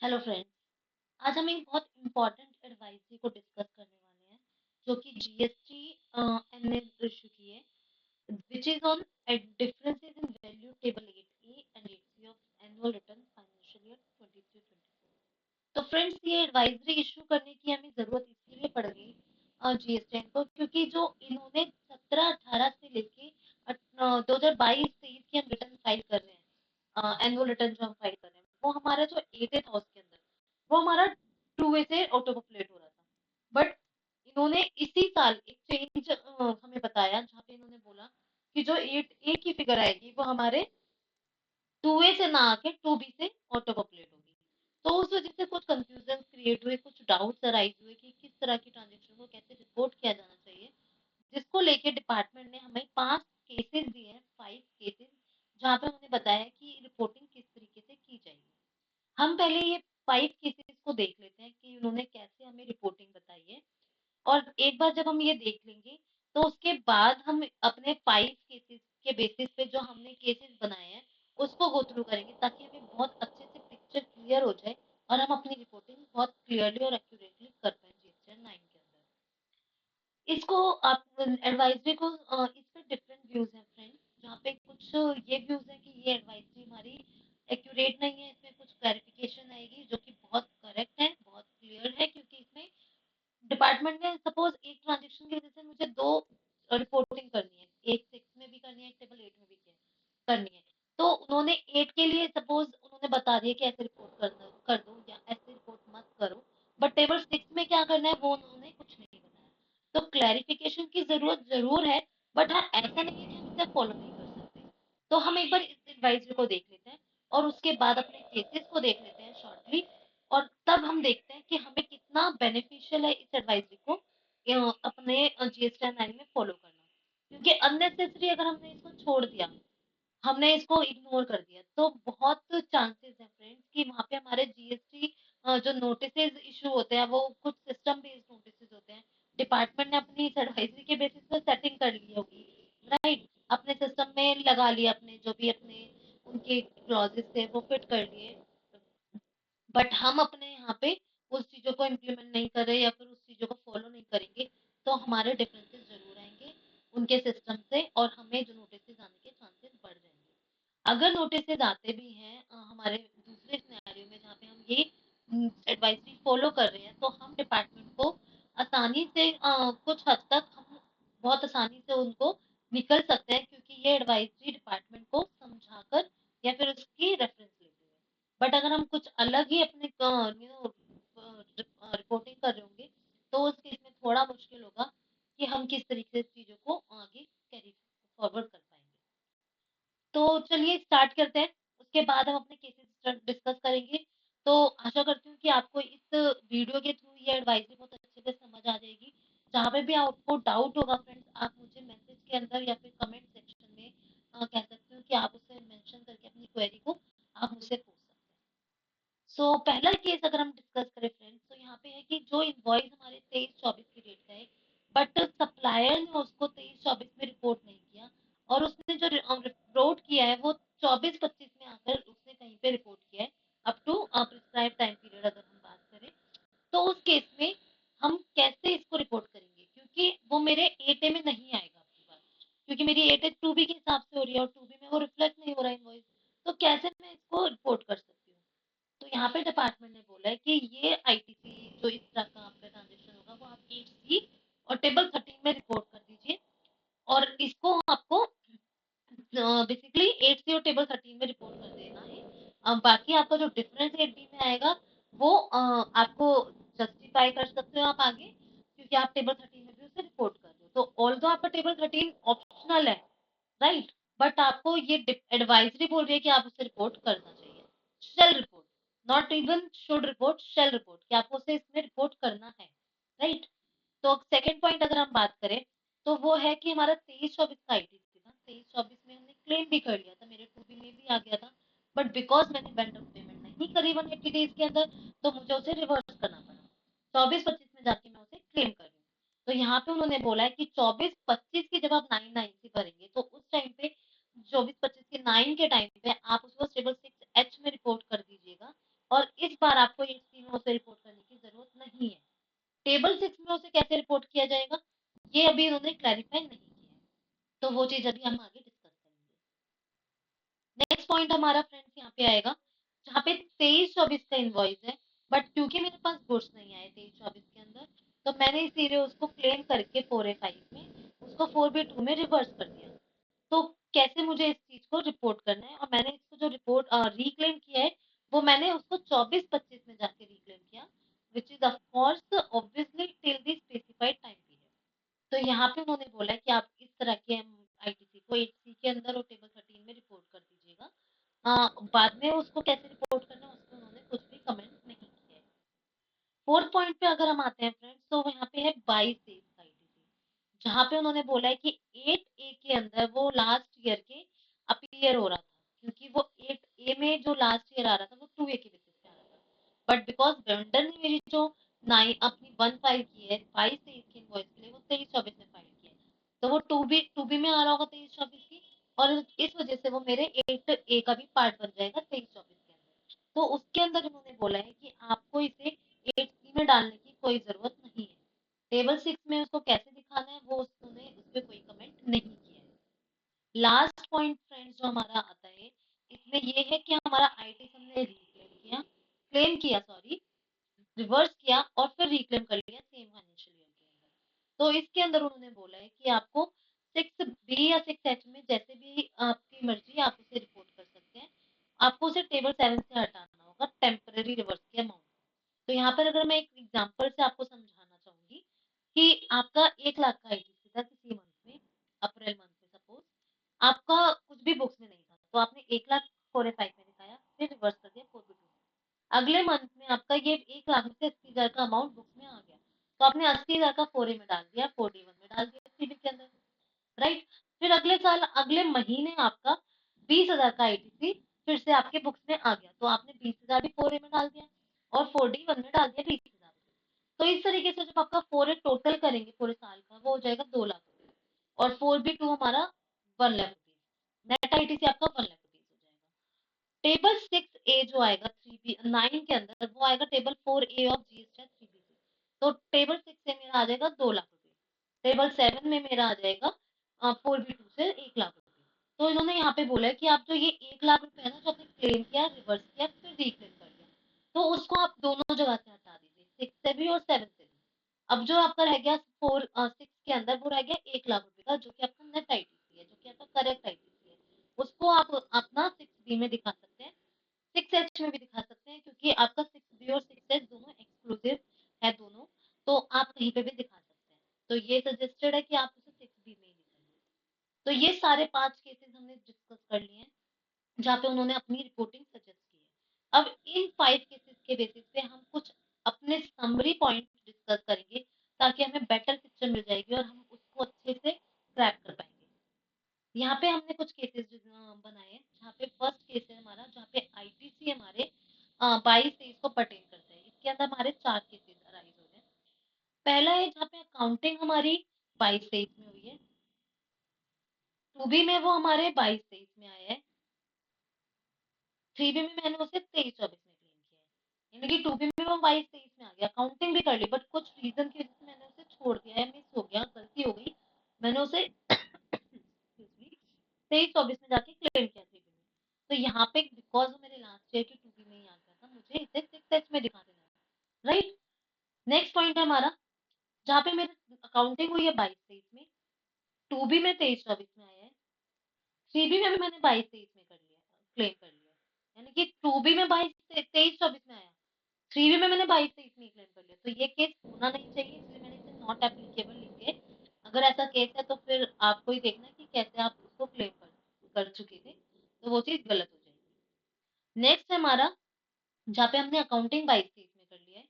Hello friends. आज हम एक बहुत इम्पोर्टेंट एडवाइजरी को डिस्कस करने वाले हैं जो कि जीएसटी ने इशू की है, which is on differences in value table 8A and 8C of annual return financial year 23-24। तो फ्रेंड्स, ये एडवाइजरी इशू करने की हमें जरूरत इसलिए पड़ गई जीएसटी को, क्योंकि जो इन्होंने 17-18 से लेके 2022-23 की हम रिटर्न फाइल कर रहे हैं, एनुअल रिटर्न जो हम फाइल कर रहे हैं, वो हमारा जो 8 था उसके अंदर वो हमारा 2 वे से ऑटो पॉपुलेट हो रहा था। बट इन्होंने इसी साल एक चेंज हमें बताया, जहाँ पे इन्होंने बोला कि जो 8A की फिगर आएगी वो हमारे 2A से ना आके 2B से ऑटो पॉपुलेट होगी। तो उस वजह से कुछ कंफ्यूजन क्रिएट हुए, कुछ डाउट्स अराइज हुए कि किस तरह की ट्रांजेक्शन को कैसे रिपोर्ट किया जाना चाहिए, जिसको लेके डिपार्टमेंट ने हमें 5 केसेस दिए हैं, 5 केसेस, जहाँ पे उन्होंने बताया कि रिपोर्टिंग किस तरीके से की जाएगी। हम पहले ये 5 केसेस को देख लेते हैं कि उन्होंने कैसे हमें रिपोर्टिंग बताई है, और एक बार जब हम ये देख लेंगे तो उसके बाद हम अपने 5 केसेस के बेसिस पे जो हमने केसेस बनाए हैं उसको गो थ्रू करेंगे, ताकि हमें बहुत अच्छे से पिक्चर क्लियर हो जाए और हम अपनी रिपोर्टिंग बहुत क्लियरली और एक्यूरेटली कर पाए जीएसटी 9 के अंदर। इसको आप एडवाइजरी को इस पे डिफरेंट व्यूज हैं फ्रेंड्स, जहाँ पे कुछ ये व्यूज है कि ये एडवाइजरी हमारी एक्यूरेट नहीं है, इसमें कुछ क्लैरिफिकेशन आएगी जो कि बहुत करेक्ट है, बहुत क्लियर है, क्योंकि इसमें डिपार्टमेंट ने सपोज एक ट्रांजेक्शन की वजह से मुझे 2 रिपोर्टिंग करनी है, एक 6 में भी करनी है, एक टेबल 8 में भी करनी है। तो उन्होंने 8 के लिए सपोज उन्होंने बता दिया कि ऐसे रिपोर्ट कर दो या ऐसे रिपोर्ट मत करो, बट टेबल 6 में क्या करना है वो उन्होंने कुछ नहीं बताया। तो क्लैरिफिकेशन की जरूरत जरूर है, बट हाँ, ऐसा नहीं है कि हम इसे फॉलो नहीं कर सकते। तो हम एक बार इस एडवाइजरी को देख लेते हैं और उसके बाद अपने केसेस को देख लेते हैं शॉर्टली, और तब हम देखते हैं कि हमें कितना बेनिफिशियल है इस एडवाइजरी को अपने जीएसटी 9 में फॉलो करना। क्योंकि अननेसेसरी अगर हमने इसको छोड़ दिया, हमने इसको इग्नोर कर दिया, तो बहुत चांसेस है फ्रेंड्स कि वहां पे हमारे जीएसटी जो नोटिसेज इशू होते हैं वो कुछ सिस्टम बेस्ड नोटिसेज होते हैं। डिपार्टमेंट ने अपनी एडवाइजरी के बेसिस पर सेटिंग कर ली होगी, राइट, अपने सिस्टम में लगा लिया, अपने जो भी अपने उनके क्लॉजेस थे वो फिट कर लिए, बट हम अपने यहाँ पे उस चीजों को इम्प्लीमेंट नहीं कर रहे या फिर उस चीजों को फॉलो नहीं करेंगे, तो हमारे डिफरेंसेस जरूर आएंगे उनके सिस्टम से, और हमें जो नोटिस आने के चांसेस बढ़ जाएंगे। अगर नोटिस आते भी हैं हमारे दूसरे सिनेरियो में जहाँ पे हम ये एडवाइजरी फॉलो कर रहे हैं, तो हम डिपार्टमेंट को आसानी से कुछ हद तक हम बहुत आसानी से उनको निकल सकते हैं, क्योंकि ये एडवाइजरी डिपार्टमेंट को समझाकर या फिर उसकी रेफरेंस लेते हुए। बट अगर हम कुछ अलग ही अपने रिपोर्टिंग कर रहे होंगे, तो उस केस में थोड़ा मुश्किल होगा कि हम किस तरीके से चीजों को आगे कैरी फॉरवर्ड कर पाएंगे। तो चलिए स्टार्ट करते हैं, उसके बाद हम अपने केसेस डिस्कस करेंगे। तो आशा करती हूँ कि आपको इस वीडियो के थ्रू ये एडवाइजरी बहुत अच्छे से समझ आ जाएगी। जहाँ पे भी आपको डाउट होगा फ्रेंड्स, आप मुझे मैसेज के अंदर या फिर कमेंट सेक्शन में कह सकते हो कि आप उसे मेंशन करके अपनी क्वेरी को आप मुझसे पूछ सकते हैं। सो पहला केस अगर हम डिस्कस करें फ्रेंड्स, तो यहाँ पे है कि जो इनवॉइस हमारे 23-24 की डेट का है, बट सप्लायर ने उसको 23-24 में रिपोर्ट नहीं किया, और उसने जो रिपोर्ट किया है वो 24-25 में आकर उसने कहीं पे रिपोर्ट किया है, up to prescribe time period अगर हम बात करें। तो उस केस में हम कैसे इसको रिपोर्ट करेंगे, क्योंकि वो मेरे 8A में नहीं आएगा आपकी बात, क्योंकि मेरी 8A 2B के हिसाब से हो रही है और 2B में वो रिफ्लेक्ट नहीं हो रहा है इनवॉइस। तो कैसे मैं इसको रिपोर्ट कर सकती हूँ? तो यहाँ पे डिपार्टमेंट ने बोला है कि ये आईटीसी जो इस तरह का आपका ट्रांजेक्शन होगा वो आप 8C और टेबल 13 में रिपोर्ट कर दीजिए, और इसको आपको बेसिकली 8C और टेबल 13 में रिपोर्ट कर देना है। बाकी आपका जो डिफरेंस 8B में आएगा वो आपको जस्टिफाई कर सकते हो आप आगे, क्योंकि आप टेबल 13 में भी उसे रिपोर्ट कर रहे हो। तो ऑल्दो आपका टेबल 13 ऑप्शनल है, राइट, बट आपको ये एडवाइजरी बोल रही है कि आप उसे रिपोर्ट करना चाहिए, shall report, not even should report, shall report, कि आपको उसे इसमें रिपोर्ट करना है, राइट। तो सेकंड पॉइंट अगर हम बात करें, तो वो है कि हमारा 23-24 का आईटीसी था, 23-24 में हमने क्लेम भी कर लिया था, मेरे 2B में भी आ गया था, बट बिकॉज मैंने वेंडर पेमेंट नहीं करी 180 डेज के अंदर, तो मुझे उसे रिवर्स करना पड़ा, 24-25 में जाके मैं उसे क्लेम कर रही हूँ। तो यहाँ पे उन्होंने बोला है कि 24-25 की जब आप 9/9 भरेंगे, तो उस टाइम पे 24-25 के 9 के टाइम पे आप उसको टेबल 6H में रिपोर्ट कर दीजिएगा, और इस बार आप क्लैरिफाई नहीं किया है। तो वो चीज अभी हम आगे डिस्कस करेंगे। नेक्स्ट पॉइंट हमारा फ्रेंड्स यहाँ पे आएगा, जहाँ पे 23-24 का इनवॉइस है, बट क्योंकि मेरे पास गुड्स नहीं आए 23-24 के अंदर, तो मैंने इसीलिए उसको क्लेम करके 4A5 में उसको 4B2 में रिवर्स कर दिया। तो कैसे मुझे इस चीज को रिपोर्ट करना है, और मैंने इसको जो रिपोर्ट रिक्लेम किया है वो मैंने उसको 24-25 में जाके रिक्लेम किया, which is of course obviously till the specified time period. तो यहाँ पे उन्होंने बोला है कि आप इस तरह के आईटीसी को 8C के अंदर और टेबल 13 में रिपोर्ट कर दीजिएगा। बाद में उसको कैसे रिपोर्ट करना है उसमें उन्होंने कुछ भी कमेंट नहीं किया है। फोर्थ पॉइंट पे अगर हम आते हैं फ्रेंड्स, तो यहाँ पे है 22 का आईटीसी, जहाँ पे उन्होंने बोला है कि 8A के अंदर वो लास्ट ईयर के अपीयर हो रहा था, क्योंकि वो 8A में जो लास्ट ईयर आ रहा था वो 2A के बेसिस पे आ रहा था, बट बिकॉज वेंडर ने मेरी जो नाइन अपनी 1 फाइल की है 22-23 के इनवॉइस के लिए, वो 23-24 में फाइल की है, तो वो टू बी में आ रहा होगा 23-24 की, और इस वजह से वो मेरे 8A का भी पार्ट बन जाएगा 23-24 के अंदर। तो उसके अंदर उन्होंने बोला है कि आपको इसे 8C में डालने की कोई जरूरत नहीं है। टेबल 6 में उसको कैसे दिखाना है वो उन्होंने उस पर कोई कमेंट नहीं किया है। लास्ट पॉइंट फ्रेंड्स जो हमारा आता है इसमें ये है कि हमारा आईटी हमने रिक्लेम किया, क्लेम किया सॉरी, रिवर्स किया और फिर रिक्लेम कर लिया सेम फाइनेंशियल ईयर के अंदर। तो इसके अंदर उन्होंने बोला है कि आपको 6B या 6H में जैसे भी आपकी मर्जी आप उसे रिपोर्ट कर सकते हैं, आपको उसे टेबल 7 से हटाना होगा टेम्पररी रिवर्स के अमाउंट। तो यहाँ पर अगर मैं एक एग्जांपल से आपको समझाना चाहूंगी कि आपका 1 लाख का आईटीसी था किसी मंथ में, अप्रैल मंथ में सपोज, आपका कुछ भी बुक्स में नहीं था, तो आपने 1 लाख 4A5 में दिखाया, फिर रिवर्स कर दिया 4B2 में। अगले मंथ में आपका ये 1 लाख में से 80,000 का अमाउंट बुक्स में आ गया, तो आपने 80,000 का 4A में डाल दिया, 4D1 में डाल दिया, सीबी के अंदर, राइट। फिर अगले साल अगले महीने आपका 20,000 का आईटीसी फिर से आपके बुक्स में आ गया, तो आपने 20,000 भी 4A में डाल दिया और 4D1 में डाल दिया 20,000। तो इस तरीके से जब आपका 4A टोटल करेंगे पूरे साल का, वो हो जाएगा 2 लाख रुपए, और 4B2 हमारा 1 लाख रुपीज, नेट आईटीसी आपका 1 लाख रुपीज हो जाएगा। टेबल 6A जो आएगा 3B9 के अंदर, वो आएगा table 4A of GST 3B, तो टेबल 6 से मेरा आ जाएगा 2 लाख रुपए, टेबल 7 में मेरा आ जाएगा 4B2 से 1 लाख रुपए। तो इन्होंने यहाँ पे बोला है कि आप जो ये 1 लाख रुपए है ना जो आपने क्लेम किया, रिवर्स किया, फिर रिक्लेम कर दिया, तो उसको आप दोनों जगह से हटा दीजिए, 6 से भी और 7 से भी। अब जो आपका रह गया 6 के अंदर, वो रह गया 1 लाख रुपए का, जो कि आपका नेट आईटीसी है, जो कि आपका करेक्ट आईटीसी है, उसको आप अपना 6B में दिखा सकते हैं, 6H में भी दिखा सकते हैं, क्योंकि आपका 6B और 6H दोनों एक्सक्लूसिव है दोनों, तो आप कहीं पे भी दिखा सकते हैं। तो ये सजेस्टेड है कि आप उसे 6B में ही दिखाइए। तो ये सारे 5 केसेस हमने डिस्कस कर लिए हैं जहाँ पे उन्होंने अपनी रिपोर्टिंग सजेस्ट की है। अब इन 5 केसेस के बेसिस पे हम कुछ अपने समरी पॉइंट डिस्कस करेंगे, ताकि हमें बेटर पिक्चर मिल जाएगी और हम उसको अच्छे से क्रैक कर पाएंगे। यहाँ पे हमने कुछ केसेस बनाए हैं, जहाँ पे फर्स्ट केस है हमारा, जहाँ पे आईटीसी हमारे 22-23 को पर्टेन करते हैं। इसके अंदर हमारे 4 केसेस अराइज हो रहे हैं। पहला है जहाँ पे अकाउंटिंग हमारी 22-23 में हुई है, टू बी में वो हमारे 22-23 में आया है, 3B में मैंने उसे 23-24 में क्लेम किया है, यानी कि 2B में वो 22-23 में आ गया, अकाउंटिंग भी कर ली, बट कुछ रीजन की वजह से मैंने उसे छोड़ दिया है, मिस हो गया, गलती हो गई, मैंने उसे 23-24 में जाके क्लेम किया 3B में। तो यहाँ पे बिकॉज मेरे लास्ट ईयर की 2B में ही आ गया था, मुझे इसे 6H में दिखा देना है, राइट। नेक्स्ट पॉइंट है हमारा, जहाँ पे मेरी अकाउंटिंग हुई है 22-23 में, 2B में 23-24 में आया है, 3B में भी मैंने 22-23 में कर लिया, क्लेम कर लिया, यानी कि 2B में 23-24 में आया, 3B में मैंने 22-23 में क्लेम कर लिया। तो ये केस होना नहीं चाहिए, इसलिए मैंने इसे नॉट एप्लीकेबल लिख के, अगर ऐसा केस है तो फिर आपको ही देखना कि कैसे आप उसको क्लेम कर चुके थे, तो वो चीज गलत हो जाएगी। नेक्स्ट है हमारा, जहाँ पे हमने अकाउंटिंग 22-23 में कर लिया है,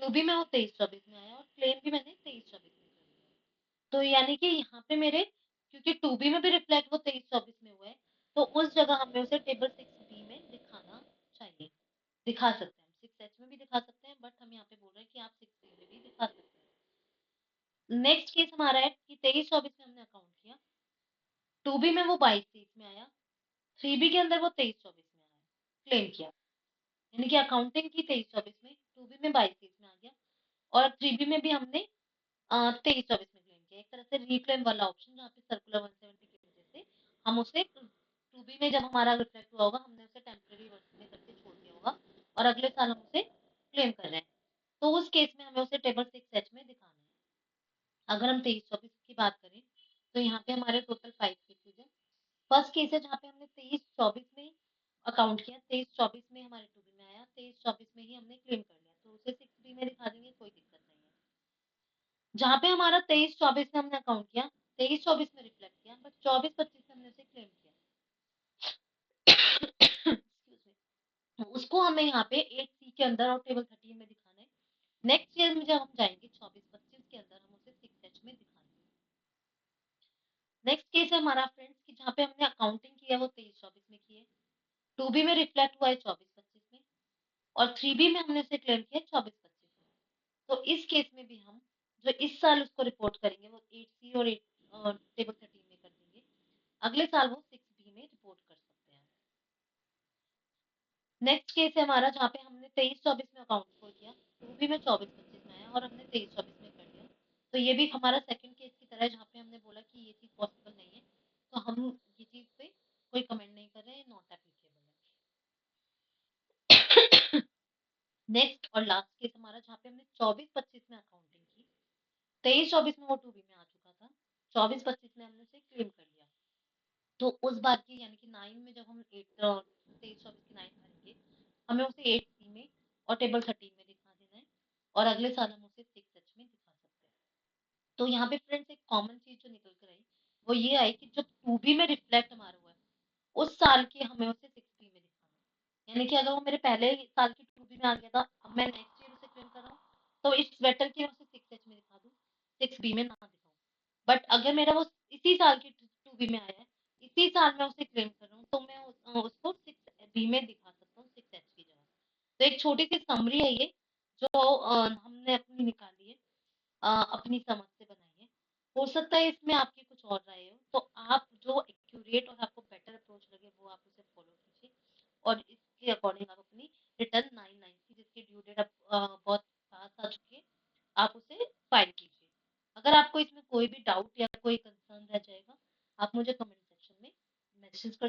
2B में वो 23-24 में आया और क्लेम भी मैंने 23-24 में कर लिया है। तो यानी कि यहाँ पे मेरे, क्योंकि 2B में भी रिफ्लेक्ट वो 23-24 में हुआ है, तो उस जगह हमें उसे टेबल 6B में दिखाना चाहिए, दिखा सकते हैं, 6H में भी दिखा सकते हैं, बट हम यहाँ पे बोल रहे हैं कि आप 6B में भी दिखा सकते हैं। नेक्स्ट केस हमारा है कि 23-24 में हमने अकाउंट किया, 2B में वो 22-23 में आया, 3B के अंदर वो 23-24 में आया, क्लेम किया, यानी कि अकाउंटिंग की 23-24 में, 2B में 22-23 में आ गया, और 3B में भी हमने 23-24 में क्लेम गया, एक तरह से रिक्लेम वाला ऑप्शन, जहाँ पे सर्कुलर 170 की वजह से हम उसे टू बी में जब हमारा रिफ्लेक्ट हुआ होगा, हमने उसे टेम्पररी वर्क में करके छोड़ दिया होगा और अगले साल हम उसे क्लेम कर रहे हैं, तो उस केस में हमें उसे टेबल 6H में दिखाना है। अगर हम 23-24 की बात करें तो यहाँ पे हमारे टोटल 5 केसेज है। फर्स्ट केस है जहाँ पे हमने 23-24 में अकाउंट किया, 23-24 में हमारे टू बी में आया, 23-24 में ही हमने क्लेम कर लिया, तो उसे 6B में दिखा देंगे, कोई दिक्कत नहीं है। जहाँ पे हमारा 23-24 में हमने अकाउंट किया, 23-24 में रिफ्लेक्ट किया, बट 24-25 में हमने उसे क्लेम किया उसको हमें यहाँ पे 8C के अंदर और टेबल 13 में दिखाना है। नेक्स्ट ईयर में जब हम जाएंगे 24-25 के अंदर, हम उसे 6H में दिखाएंगे। नेक्स्ट केस है हमारा फ्रेंड्स की, जहाँ पे हमने अकाउंटिंग की है वो 23-24 में की है, टू बी में रिफ्लेक्ट हुआ है 24-25 में, और 3B में हमने उसे क्लेम किया 24-25 में। तो इस केस में भी हम जो इस साल उसको रिपोर्ट करेंगे वो 8C और 8 टेबल 13 में कर देंगे, अगले साल वो 6B में रिपोर्ट कर सकते हैं। नेक्स्ट केस है हमारा, जहाँ पे हमने 23-24 में अकाउंट खोल किया, टू बी में 24-25 में आया और हमने 23-24 में कर दिया, तो ये भी हमारा सेकंड केस की तरह है, जहाँ पे हमने बोला कि ये चीज पॉसिबल नहीं है, तो हम ये चीज पे कोई कमेंट नहीं कर रहे हैं, नॉट एप्लीकेबल है। नेक्स्ट और लास्ट केस हमारा, जहाँ पे हमने 24-25 में अकाउंटिंग की, 23-24 में वो टू बी में आ चुका था, 24-25 में हमने उसे क्लेम कर लिया, तो उस बार की यानी कि 9 में जब हम 23-24 की 9 भरेंगे, हमें उसे 8C में और टेबल 13 में दिखा देना है, और अगले साल हम उसे 6H में दिखा सकते हैं। तो यहाँ पे फ्रेंड्स एक कॉमन चीज जो निकल कर आई वो ये आई कि जब टू बी में रिफ्लेक्ट हमारा हुआ है, उस साल की हमें उसे 6B में दिखाना है। यानी कि अगर वो मेरे पहले साल की टू बी में आ गया था, अब मैं नेक्स्ट ईयर उसे क्लेम कर रहा हूँ, तो इस बेटर की मैं उसे 6H में दिखा दूँ, 6B में ना दिखाऊं। बट अगर मेरा वो इसी साल की टू बी में आया है, इसी साल मैं उसे क्लेम कर रहा हूँ, तो मैं उसको 6B में दिखा सकता हूँ 6H की जगह। तो एक छोटी सी समरी है ये, जो हमने अपनी निकाली है, अपनी समझ से बनाई है। हो सकता है इसमें आपकी कुछ और राय हो, तो आप जो एक्यूरेट और आपको बेटर अप्रोच लगे वो आप उसे फॉलो कीजिए, और इसके अकॉर्डिंग आप अपनी रिटर्न 990 जिसकी ड्यू डेट अब बहुत पास आ चुकी है, आप उसे फाइल कीजिए। अगर आपको इसमें कोई भी डाउट या कोई कंसर्न रह जाएगा, आप मुझे कमेंट सेक्शन में मैसेज कर